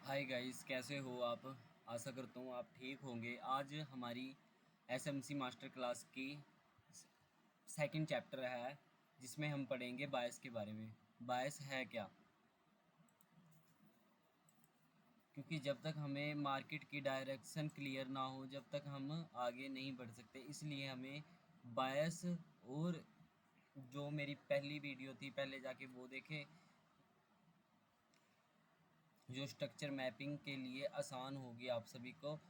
Hi guys, कैसे हो आप। आशा करता हूँ आप ठीक होंगे। आज हमारी एसएमसी मास्टर क्लास की सेकंड चैप्टर है, जिसमें हम पढ़ेंगे बायस के बारे में। बायस है क्या? क्योंकि जब तक हमें मार्केट की डायरेक्शन क्लियर ना हो, जब तक हम आगे नहीं बढ़ सकते। इसलिए हमें बायस और जो मेरी पहली वीडियो थी, पहले जाके वो देखें, जो स्ट्रक्चर मैपिंग के लिए आसान होगी आप सभी को।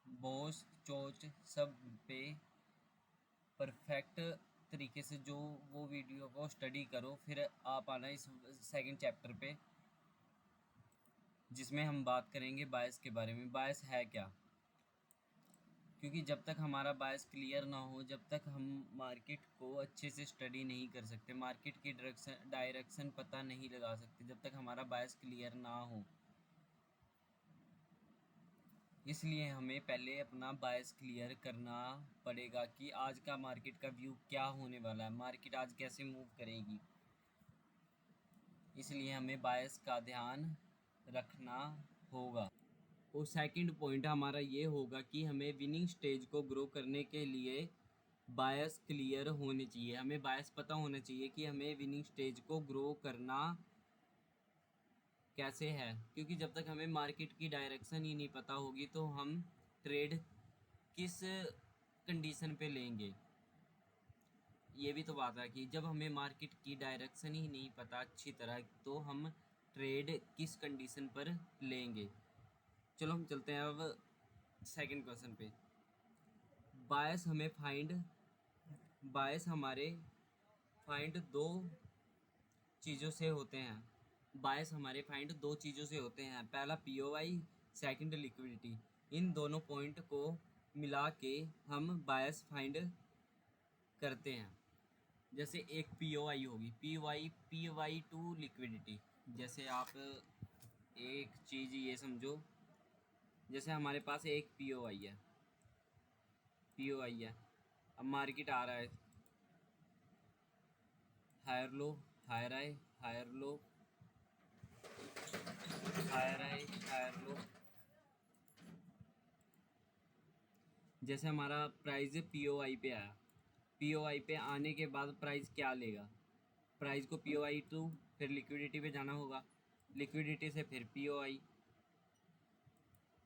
बॉस चोच सब पे परफेक्ट तरीके से जो वो वीडियो को स्टडी करो, फिर आप आना इस सेकंड चैप्टर पे, जिसमें हम बात करेंगे बायस के बारे में। बायस है क्या? क्योंकि जब तक हमारा बायस क्लियर ना हो, जब तक हम मार्केट को अच्छे से स्टडी नहीं कर सकते, मार्केट की डायरेक्शन पता नहीं लगा सकते, जब तक हमारा बायस क्लियर ना हो। इसलिए हमें पहले अपना बायस क्लियर करना पड़ेगा कि आज का मार्केट का व्यू क्या होने वाला है, मार्केट आज कैसे मूव करेगी। इसलिए हमें बायस का ध्यान रखना होगा। और सेकंड पॉइंट हमारा ये होगा कि हमें विनिंग स्टेज को ग्रो करने के लिए बायस क्लियर होने चाहिए। हमें बायस पता होना चाहिए कि हमें विनिंग स्टेज को ग्रो करना कैसे है। क्योंकि जब तक हमें मार्केट की डायरेक्शन ही नहीं पता होगी, तो हम ट्रेड किस कंडीशन पे लेंगे। ये भी तो बात है कि जब हमें मार्केट की डायरेक्शन ही नहीं पता अच्छी तरह, तो हम ट्रेड किस कंडीशन पर लेंगे। चलो हम चलते हैं अब सेकंड क्वेश्चन पे। बायस हमें बायस हमारे फाइंड दो चीज़ों से होते हैं। बायस हमारे फाइंड दो चीज़ों से होते हैं। पहला पीओआई, सेकंड लिक्विडिटी। इन दोनों पॉइंट को मिला के हम बायस फाइंड करते हैं। जैसे एक पीओआई होगी, पीवाई टू लिक्विडिटी। जैसे आप एक चीज़ ये समझो, जैसे हमारे पास एक पीओआई है। अब मार्केट आ रहा है, हायर लो, हायर आए, हायर लो, हायर आए, हायर लो। जैसे हमारा प्राइस पीओआई पे आया, पीओआई पे आने के बाद प्राइस क्या लेगा? प्राइस को पीओआई टू, फिर लिक्विडिटी पे जाना होगा, लिक्विडिटी से फिर पीओआई,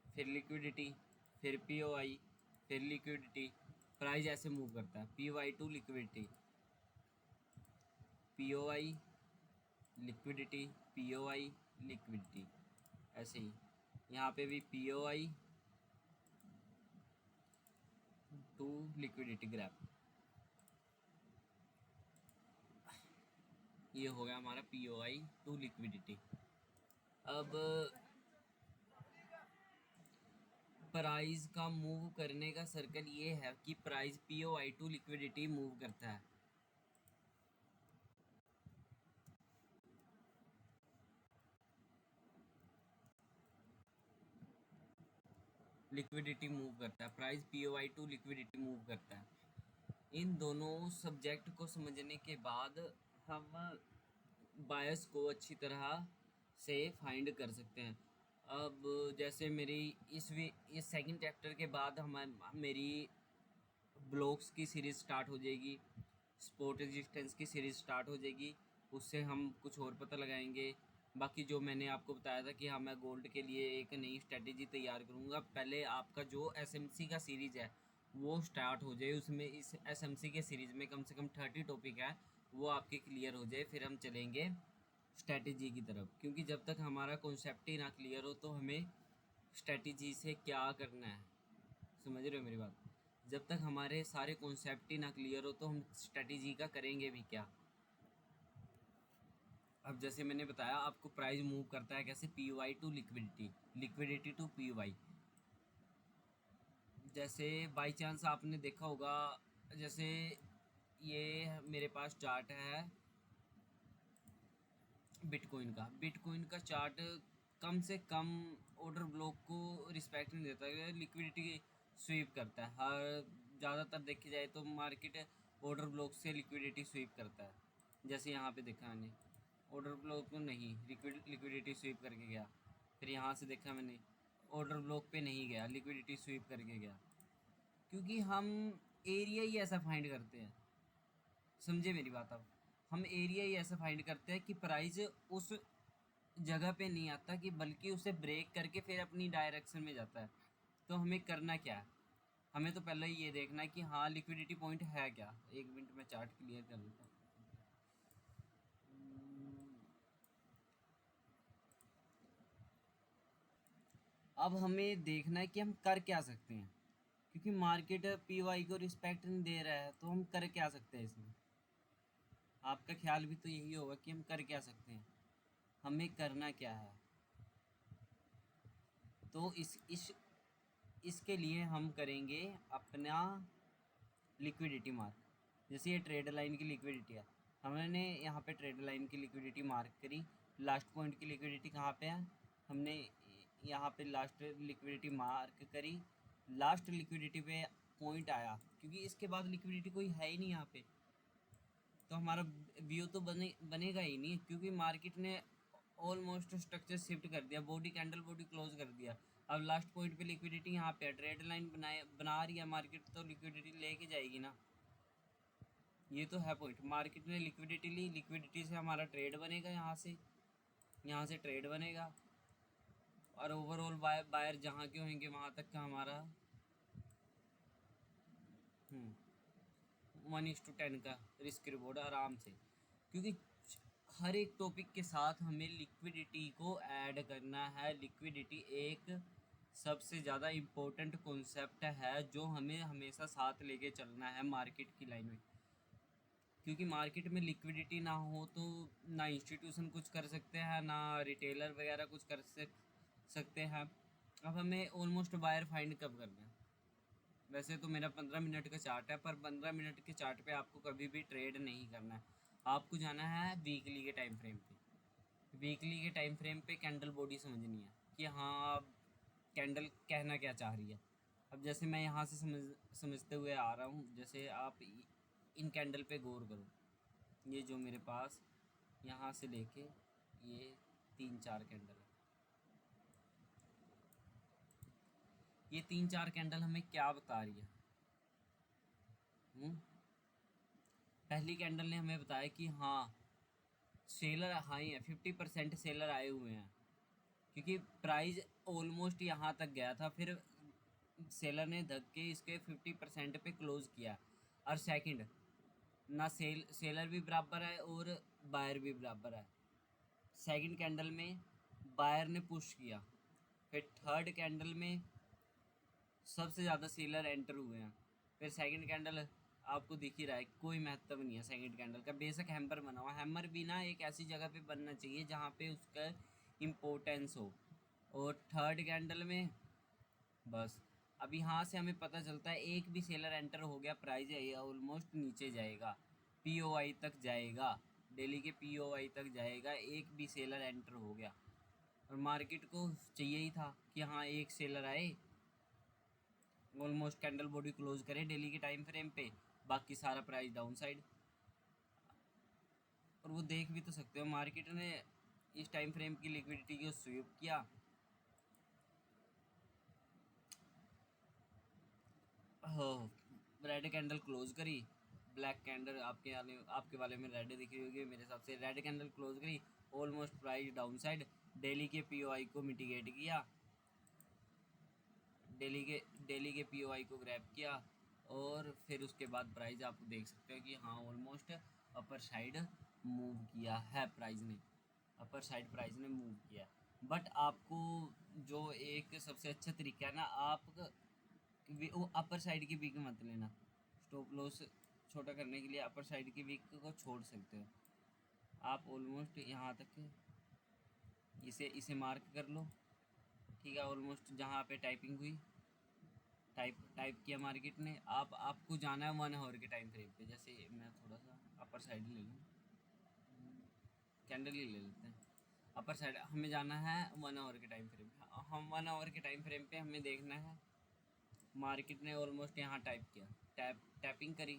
फिर लिक्विडिटी, फिर पीओआई, फिर लिक्विडिटी। प्राइस ऐसे मूव करता है, POI to liquidity, POI liquidity, POI liquidity. ऐसे ही यहाँ पे भी पीओआई टू लिक्विडिटी ग्राफ। ये हो गया हमारा पीओआई टू लिक्विडिटी। अब प्राइस का मूव करने का सर्कल ये है कि price POI to liquidity move करता है। लिक्विडिटी मूव करता है, price POI to liquidity move करता है। इन दोनों सब्जेक्ट को समझने के बाद हम बायस को अच्छी तरह से फाइंड कर सकते हैं। अब जैसे मेरी इस सेकंड चैप्टर के बाद मेरी ब्लॉक्स की सीरीज़ स्टार्ट हो जाएगी, स्पोर्ट रेजिस्टेंस की सीरीज़ स्टार्ट हो जाएगी। उससे हम कुछ और पता लगाएंगे। बाकी जो मैंने आपको बताया था कि हाँ, मैं गोल्ड के लिए एक नई स्ट्रेटेजी तैयार करूँगा। पहले आपका जो एसएमसी का सीरीज़ है वो स्टार्ट हो जाए, उसमें इस एसएमसी के सीरीज़ में कम से कम 30 टॉपिक है, वो आपके क्लियर हो जाए, फिर हम चलेंगे स्ट्रेटेजी की तरफ। क्योंकि जब तक हमारा कॉन्सेप्ट ही ना क्लियर हो, तो हमें स्ट्रेटेजी से क्या करना है, समझ रहे हो मेरी बात। जब तक हमारे सारे कॉन्सेप्ट ही ना क्लियर हो, तो हम स्ट्रेटेजी का करेंगे भी क्या। अब जैसे मैंने बताया आपको, प्राइस मूव करता है कैसे, P Y to liquidity, liquidity to P Y. जैसे बाई चांस आपने देखा होगा, जैसे ये मेरे पास चार्ट है बिटकॉइन का चार्ट कम से कम ऑर्डर ब्लॉक को रिस्पेक्ट नहीं देता है, लिक्विडिटी स्वीप करता है। हर ज़्यादातर देखी जाए तो मार्केट ऑर्डर ब्लॉक से लिक्विडिटी स्वीप करता है। जैसे यहाँ पे देखा मैंने, ऑर्डर ब्लॉक को नहीं, लिक्विडिटी स्वीप करके गया। फिर यहाँ से देखा मैंने ऑर्डर ब्लॉक पे नहीं गया, लिक्विडिटी स्वीप करके गया, क्योंकि हम एरिया ही ऐसा फाइंड करते हैं। समझे मेरी बात? अब हम एरिया ही ऐसा फाइंड करते हैं कि प्राइस उस जगह पे नहीं आता, कि बल्कि उसे ब्रेक करके फिर अपनी डायरेक्शन में जाता है। तो हमें करना क्या है? हमें तो पहले ही ये देखना है कि हाँ लिक्विडिटी पॉइंट है क्या। एक मिनट में चार्ट क्लियर कर लेता हूँ। अब हमें देखना है कि हम कर क्या सकते हैं, क्योंकि मार्केट पी वाई को रिस्पेक्ट नहीं दे रहा है, तो हम कर क्या सकते हैं इसमें? आपका ख्याल भी तो यही होगा कि हम कर क्या सकते हैं, हमें करना क्या है। तो इसके लिए हम करेंगे अपना लिक्विडिटी मार्क। जैसे ये ट्रेड लाइन की लिक्विडिटी है, हमने यहाँ पे ट्रेड लाइन की लिक्विडिटी मार्क करी। लास्ट पॉइंट की लिक्विडिटी कहाँ पे है? हमने यहाँ पे लास्ट लिक्विडिटी मार्क करी। लास्ट लिक्विडिटी पे पॉइंट आया, क्योंकि इसके बाद लिक्विडिटी कोई है ही नहीं यहाँ पे, तो हमारा व्यू तो बनेगा ही नहीं, क्योंकि मार्केट ने ऑलमोस्ट स्ट्रक्चर शिफ्ट कर दिया, बॉडी कैंडल बॉडी क्लोज कर दिया। अब लास्ट पॉइंट पे लिक्विडिटी यहाँ पे ट्रेड लाइन बना रही है मार्केट, तो लिक्विडिटी लेके जाएगी ना। ये तो है पॉइंट, मार्केट ने लिक्विडिटी ली, लिक्विडिटी से हमारा ट्रेड बनेगा, यहाँ से ट्रेड बनेगा, और ओवरऑल बायर जहाँ के होंगे वहाँ तक का हमारा 1:10 का रिस्क रिवॉर्ड आराम से। क्योंकि हर एक टॉपिक के साथ हमें लिक्विडिटी को ऐड करना है। लिक्विडिटी एक सबसे ज़्यादा इम्पोर्टेंट कॉन्सेप्ट है जो हमें हमेशा साथ लेके चलना है मार्केट की लाइन में, क्योंकि मार्केट में लिक्विडिटी ना हो तो ना इंस्टीट्यूशन कुछ कर सकते हैं, ना रिटेलर वगैरह कुछ कर सकते हैं। अब हमें ऑलमोस्ट बायर फाइंड कब करना है? वैसे तो मेरा 15 मिनट का चार्ट है, पर 15 मिनट के चार्ट पे आपको कभी भी ट्रेड नहीं करना है, आपको जाना है वीकली के टाइम फ्रेम पे। वीकली के टाइम फ्रेम पे कैंडल बॉडी समझनी है कि हाँ कैंडल कहना क्या चाह रही है। अब जैसे मैं यहाँ से समझते हुए आ रहा हूँ, जैसे आप इन कैंडल पे गौर करो, ये जो मेरे पास यहाँ से लेके ये 3-4 कैंडल है, ये 3-4 कैंडल हमें क्या बता रही है? पहली कैंडल ने हमें बताया कि हाँ सेलर हाई है, 50% सेलर आए हुए हैं, क्योंकि प्राइस ऑलमोस्ट यहाँ तक गया था, फिर सेलर ने धक के इसके 50% पे क्लोज किया। और सेकंड ना सेलर भी बराबर है और बायर भी बराबर है। सेकंड कैंडल में बायर ने पुश किया, फिर थर्ड कैंडल में सबसे ज़्यादा सेलर एंटर हुए हैं। फिर सेकंड कैंडल आपको दिख ही रहा है, कोई महत्व नहीं है सेकंड कैंडल का, बेशक हैमर बना हुआ, हैमर भी ना एक ऐसी जगह पे बनना चाहिए जहाँ पे उसका इम्पोर्टेंस हो। और थर्ड कैंडल में बस अब यहाँ से हमें पता चलता है एक भी सेलर एंटर हो गया, प्राइस है ऑलमोस्ट नीचे जाएगा, पीओआई तक जाएगा, डेली के पीओआई तक जाएगा, एक भी सेलर एंटर हो गया। और मार्केट को चाहिए ही था कि हाँ एक सेलर आए, ऑलमोस्ट कैंडल बॉडी क्लोज करे डेली के टाइम फ्रेम पे, बाकी सारा प्राइस डाउन साइड। और वो देख भी तो सकते हो मार्केट ने इस टाइम फ्रेम की लिक्विडिटी को स्वीप किया, रेड कैंडल क्लोज करी, ब्लैक कैंडल आपके वाले में रेड दिख रही होगी, मेरे हिसाब से रेड कैंडल क्लोज करी, almost price down side, daily के पीओआई को मिटिगेट किया, डेली के पीओआई को ग्रैब किया, और फिर उसके बाद प्राइस आप देख सकते हो कि हाँ ऑलमोस्ट अपर साइड मूव किया है प्राइस ने, अपर साइड प्राइस ने मूव किया। बट आपको जो एक सबसे अच्छा तरीका है ना, आप वो अपर साइड की वीक मत लेना, स्टॉप लॉस छोटा करने के लिए अपर साइड की वीक को छोड़ सकते हो आप। ऑलमोस्ट यहाँ तक इसे इसे मार्क कर लो, ठीक है, ऑलमोस्ट जहाँ पे टाइपिंग हुई, टाइप किया मार्केट ने। आपको जाना है 1 आवर के टाइम फ्रेम पे। जैसे मैं थोड़ा सा अपर साइड ले लूँ, कैंडल ही ले लेते हैं, अपर साइड हमें जाना है 1 आवर के टाइम फ्रेम पे। हम 1 आवर के टाइम फ्रेम पे हमें देखना है मार्केट ने ऑलमोस्ट यहाँ टाइप किया, टैपिंग करी,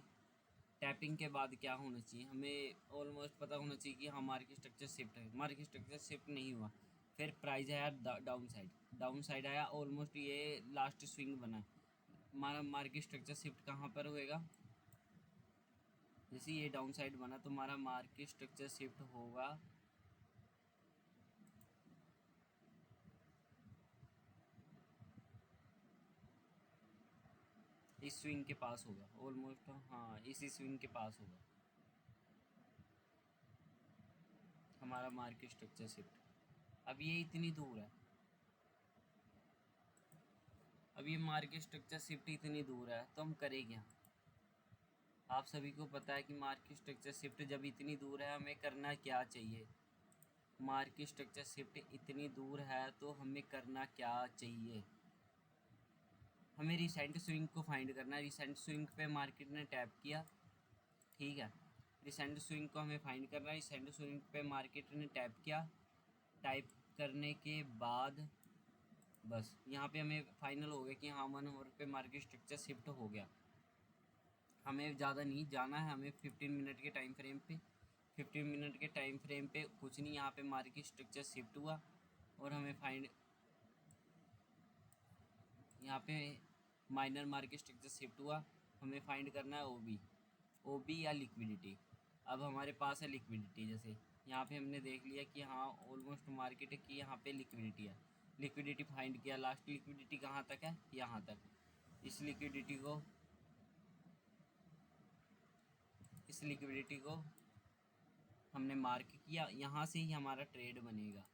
टैपिंग के बाद क्या होना चाहिए, हमें ऑलमोस्ट पता होना चाहिए कि हाँ मार्केट स्ट्रक्चर शिफ्ट है, मार्केट स्ट्रक्चर शिफ्ट नहीं हुआ, फिर प्राइस आया डाउन साइड आया ऑलमोस्ट ये लास्ट स्विंग बना। हमारा मार्केट स्ट्रक्चर शिफ्ट कहाँ पर होएगा, जैसे ये डाउन साइड बना तो हमारा मार्केट स्ट्रक्चर शिफ्ट होगा इस स्विंग के पास होगा ऑलमोस्ट, हाँ इसी स्विंग के पास होगा हमारा मार्केट स्ट्रक्चर शिफ्ट। अब ये इतनी दूर है, अब ये मार्केट स्ट्रक्चर शिफ्ट इतनी दूर है तो हम करें क्या। आप सभी को पता है कि मार्केट स्ट्रक्चर शिफ्ट जब इतनी दूर है हमें करना क्या चाहिए। मार्केट स्ट्रक्चर शिफ्ट इतनी दूर है तो हमें करना क्या चाहिए, हमें रिसेंट स्विंग को फाइंड करना है। रिसेंट स्विंग पे मार्केट ने टैप किया, ठीक है, रिसेंट स्विंग को हमें फाइंड करना है। रिसेंट स्विंग पे मार्केट ने टैप किया, टाइप करने के बाद बस यहाँ पे हमें फाइनल हो गया कि हाँ 1 आवर पे मार्केट स्ट्रक्चर शिफ्ट हो गया। हमें ज़्यादा नहीं जाना है, हमें 15 मिनट के टाइम फ्रेम पे 15 मिनट के टाइम फ्रेम पे कुछ नहीं, यहाँ पे मार्केट स्ट्रक्चर शिफ्ट हुआ और हमें फाइंड यहाँ पे माइनर मार्केट स्ट्रक्चर शिफ्ट हुआ, हमें फाइंड करना है ओबी या लिक्विडिटी। अब हमारे पास है लिक्विडिटी, जैसे यहाँ पे हमने देख लिया कि हाँ ऑलमोस्ट मार्केट की यहाँ पे लिक्विडिटी है, लिक्विडिटी फाइंड किया। लास्ट लिक्विडिटी कहाँ तक है, यहाँ तक। इस लिक्विडिटी को हमने मार्क किया, यहाँ से ही हमारा ट्रेड बनेगा।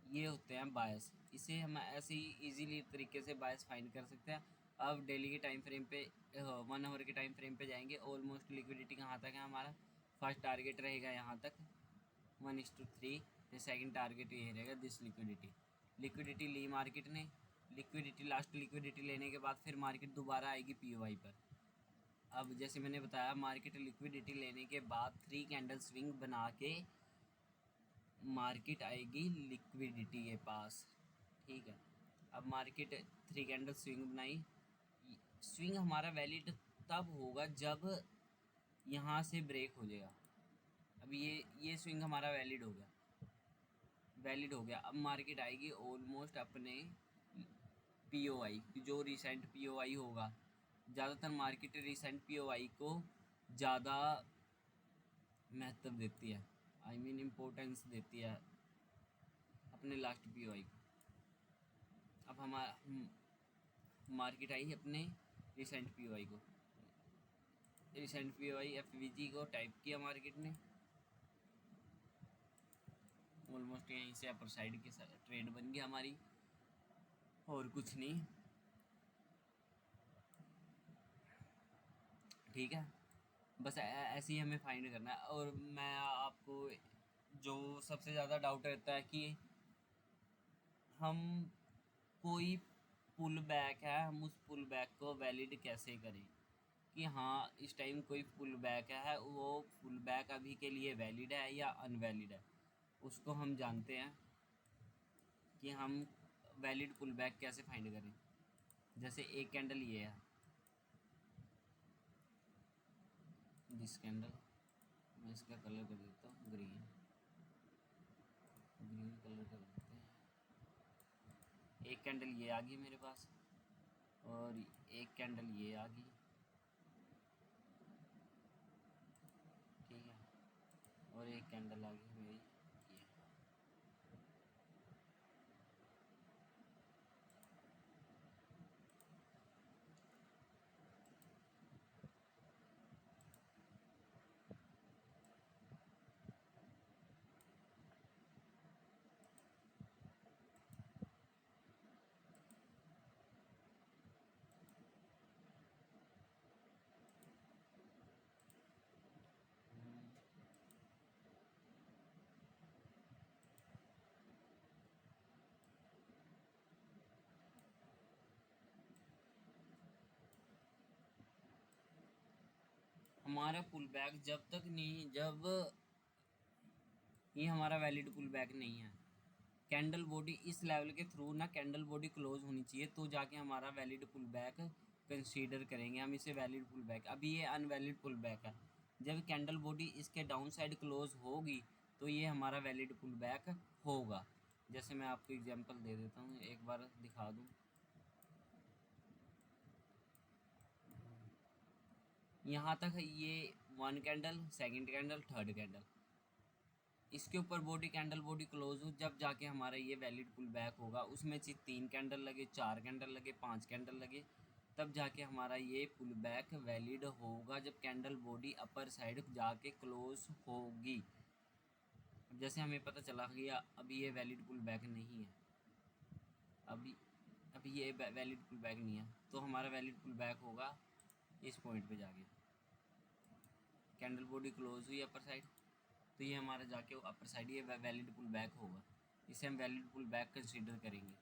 ये होते हैं बायस, इसे हम ऐसे ही इजीली तरीके से बायस फाइंड कर सकते हैं। अब डेली के टाइम फ्रेम पे 1 आवर के टाइम फ्रेम पे जाएंगे। ऑलमोस्ट लिक्विडिटी कहाँ तक है, हमारा फर्स्ट टारगेट रहेगा यहाँ तक 1:3, फिर सेकंड टारगेट ये रहेगा दिस लिक्विडिटी ली मार्केट ने। लास्ट लिक्विडिटी लेने के बाद फिर मार्केट दोबारा आएगी पीओआई पर। अब जैसे मैंने बताया मार्केट लिक्विडिटी लेने के बाद 3 कैंडल स्विंग बना के मार्केट आएगी लिक्विडिटी के पास, ठीक है। अब मार्केट 3 कैंडल स्विंग बनाई, स्विंग हमारा वैलिड तब होगा जब यहाँ से ब्रेक हो जाएगा। अब ये स्विंग हमारा वैलिड हो गया। अब मार्केट आएगी ऑलमोस्ट अपने पीओआई, जो रिसेंट पीओआई होगा। ज़्यादातर मार्केट रिसेंट पीओआई को ज़्यादा महत्व देती है, आई मीन इम्पोर्टेंस देती है अपने लास्ट पीओआई को। अब हमारा मार्केट आई अपने रिसेंट पीओआई को, रिसेंट पीओआई एफवीजी को टाइप किया मार्केट ने। ऑलमोस्ट यहीं से अपर साइड के ट्रेड बन गई हमारी, और कुछ नहीं, ठीक है। बस ऐसे ही हमें फाइंड करना है। और मैं आपको जो सबसे ज़्यादा डाउट रहता है कि हम कोई पुल बैक है, हम उस पुल बैक को वैलिड कैसे करें कि हाँ इस टाइम कोई पुल बैक है, वो पुल बैक अभी के लिए वैलिड है या अनवैलिड है। उसको हम जानते हैं कि हम वैलिड पुल बैक कैसे फाइंड करें। जैसे एक कैंडल ये है, दिस कैंडल, मैं इसका कलर कर देता हूँ ग्रीन कलर कर देते हैं। एक कैंडल ये आ गई मेरे पास और एक कैंडल ये आ गई, ठीक है, और एक कैंडल आ गई मेरी ये। हमारा पुल बैक जब ये हमारा वैलिड पुल बैक नहीं है, कैंडल बॉडी इस लेवल के थ्रू ना कैंडल बॉडी क्लोज होनी चाहिए तो जाके हमारा वैलिड पुल बैक कंसीडर करेंगे हम इसे वैलिड पुल बैक। अभी ये अनवैलिड पुल बैक है, जब कैंडल बॉडी इसके डाउन साइड क्लोज होगी तो ये हमारा वैलिड पुल बैक होगा। जैसे मैं आपको एग्जांपल दे देता हूँ, एक बार दिखा दूँ। यहाँ तक ये 1 candle, second candle, third candle, इसके ऊपर बॉडी कैंडल बॉडी क्लोज हो, जब जाके हमारा ये वैलिड पुल बैक होगा। उसमें से 3 कैंडल लगे, 4 कैंडल लगे, 5 कैंडल लगे, तब जाके हमारा ये पुल बैक वैलिड होगा, जब कैंडल बॉडी अपर साइड जाके क्लोज होगी। अब जैसे हमें पता चला कि अभी ये वैलिड पुल बैक नहीं है, अभी अभी ये वैलिड पुल बैक नहीं है, तो हमारा वैलिड पुल बैक होगा इस पॉइंट पे जाके। कैंडल बॉडी क्लोज हुई अपर साइड, तो ये हमारा जाके अपर साइड ये वैलिड पुल बैक होगा, इसे हम वैलिड पुल बैक कंसीडर करेंगे।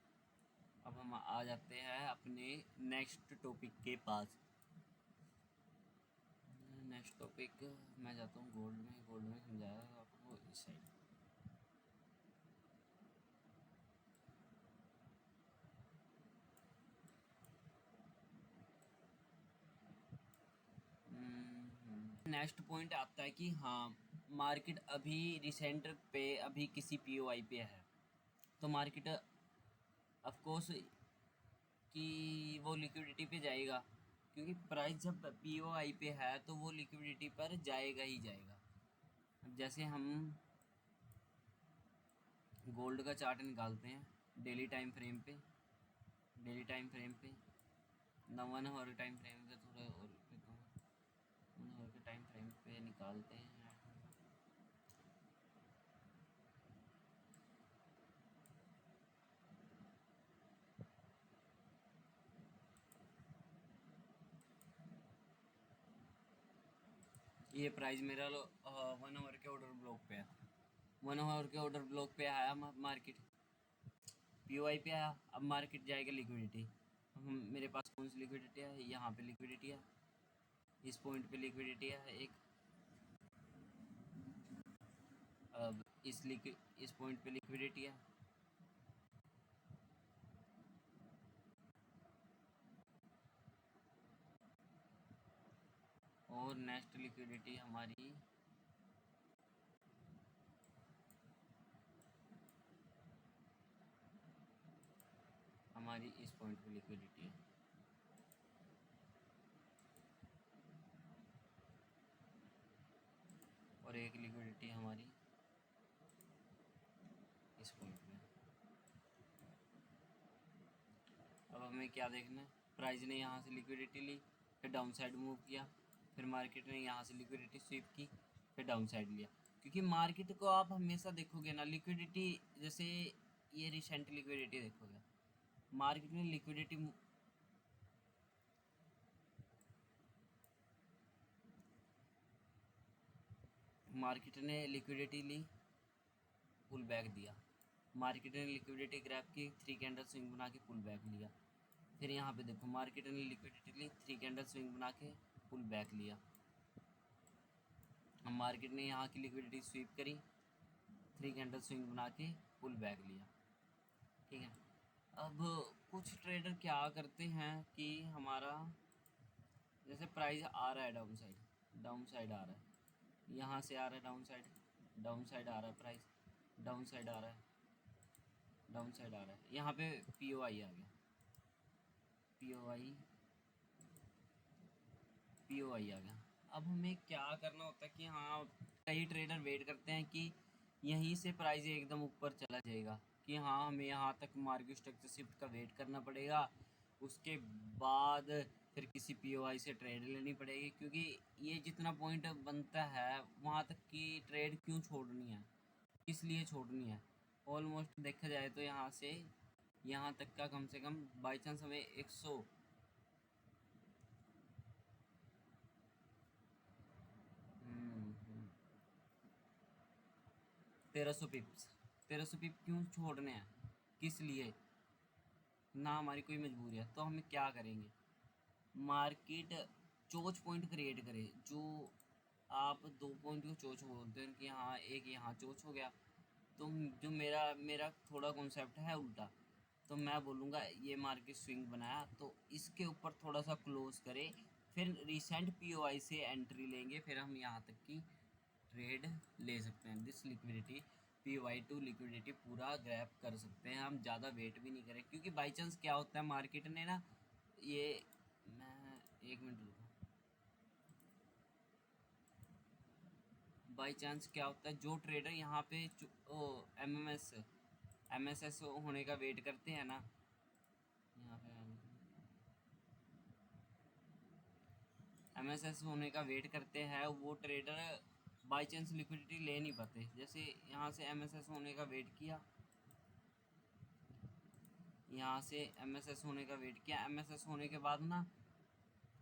अब हम आ जाते हैं अपने नेक्स्ट टॉपिक के पास। नेक्स्ट टॉपिक मैं जाता हूँ गोल्ड में समझाया आपको इस साइड। नेक्स्ट पॉइंट आता है कि हाँ, मार्केट अभी रिसेंट पे अभी किसी पीओआई पे है, तो मार्केट ऑफ कोर्स कि वो लिक्विडिटी पे जाएगा, क्योंकि प्राइस जब पीओआई पे है तो वो लिक्विडिटी पर जाएगा ही जाएगा। अब जैसे हम गोल्ड का चार्ट निकालते हैं डेली टाइम फ्रेम पे, ना 1 आवर टाइम फ्रेम पे, थोड़ा और 1 आवर के टाइम फ्रेम पे निकालते हैं। ये प्राइस मेरा 1 आवर के ऑर्डर ब्लॉक पे है, 1 आवर के ऑर्डर ब्लॉक पे आया मार्केट, पीओआई पे आया। अब मार्केट जाएगा लिक्विडिटी, मेरे पास कौन सी लिक्विडिटी है, यहाँ पे लिक्विडिटी है, इस पॉइंट पे लिक्विडिटी है एक, अब इस पॉइंट पे लिक्विडिटी है, और नेक्स्ट लिक्विडिटी हमारी इस पॉइंट पे लिक्विडिटी है। और एक लिक्विडिटी हमारी इस पॉइंट पे। अब हमें क्या देखना है, प्राइस ने यहाँ से लिक्विडिटी ली, फिर डाउन साइड मूव किया, फिर मार्केट ने यहाँ से लिक्विडिटी स्वीप की, फिर डाउन साइड लिया। क्योंकि मार्केट को आप हमेशा देखोगे ना, लिक्विडिटी जैसे ये रिसेंट लिक्विडिटी देखोगे, मार्केट ने लिक्विडिटी ली, पुल बैक दिया, मार्केट ने लिक्विडिटी ग्रैब की, 3 कैंडल स्विंग बना के पुल बैक लिया। फिर यहाँ पे देखो मार्केट ने लिक्विडिटी ली, 3 कैंडल स्विंग बना के पुल बैक लिया। अब मार्केट ने यहाँ की लिक्विडिटी स्वीप करी, 3 कैंडल स्विंग बना के पुल बैक लिया। ठीक है। अब कुछ ट्रेडर क्या करते हैं कि हमारा जैसे प्राइस आ रहा है डाउन साइड आ रहा है, यहाँ से आ रहा है डाउन साइड आ रहा है, प्राइस डाउन साइड आ रहा है, यहाँ पे पीओआई आ गया, पीओआई आ गया। अब हमें क्या करना होता है कि हाँ, कई ट्रेडर वेट करते हैं कि यहीं से प्राइस एकदम ऊपर चला जाएगा, कि हाँ हमें यहाँ तक मार्केट स्ट्रक्चर शिफ्ट का वेट करना पड़ेगा, उसके बाद फिर किसी पीओआई से ट्रेड लेनी पड़ेगी, क्योंकि ये जितना पॉइंट बनता है वहाँ तक की ट्रेड क्यों छोड़नी है, किस लिए छोड़नी है। ऑलमोस्ट देखा जाए तो यहाँ से यहाँ तक का कम से कम बाई चांस हमें 1300 पिप क्यों छोड़ने हैं, किस लिए, ना हमारी कोई मजबूरी है, तो हमें क्या करेंगे, मार्केट चोच पॉइंट क्रिएट करे, जो आप 2 पॉइंट को चोच बोलते हैं कि हाँ एक यहाँ चोच हो गया, तो जो मेरा थोड़ा कॉन्सेप्ट है उल्टा, तो मैं बोलूँगा ये मार्केट स्विंग बनाया तो इसके ऊपर थोड़ा सा क्लोज करे, फिर रिसेंट पीओआई से एंट्री लेंगे, फिर हम यहाँ तक की ट्रेड ले सकते हैं। दिस लिक्विडिटी PY2 लिक्विडिटी पूरा ग्रैब कर सकते हैं, हम ज़्यादा वेट भी नहीं करें, क्योंकि बाई चांस क्या होता है मार्केट ने ना ये, मैं एक मिनट रुको, बाई चांस क्या होता है जो ट्रेडर यहाँ पे MSS होने का वेट करते हैं ना, यहाँ पे MSS होने का वेट करते हैं, वो ट्रेडर बाई चांस लिक्विडिटी ले नहीं पाते। जैसे यहाँ से MSS होने का वेट किया, यहाँ से MSS होने का वेट किया, MSS होने के बाद ना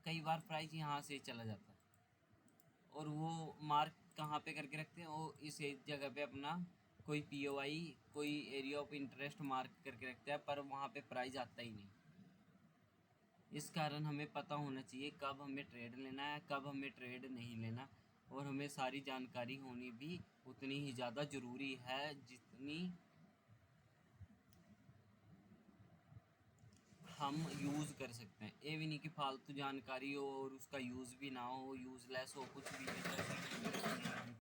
कई बार प्राइस यहाँ से चला जाता है, और वो मार्क कहाँ पे करके रखते हैं, वो इस एक जगह पे अपना कोई POI, कोई एरिया ऑफ इंटरेस्ट मार्क करके रखता है, पर वहाँ पे प्राइस आता ही नहीं। इस कारण हमें पता होना चाहिए कब हमें ट्रेड लेना है, कब हमें ट्रेड नहीं लेना, और हमें सारी जानकारी होनी भी उतनी ही ज़्यादा ज़रूरी है जितनी हम यूज़ कर सकते हैं। ये भी नहीं कि फालतू जानकारी हो और उसका यूज़ भी ना हो, यूज़लेस हो, कुछ भी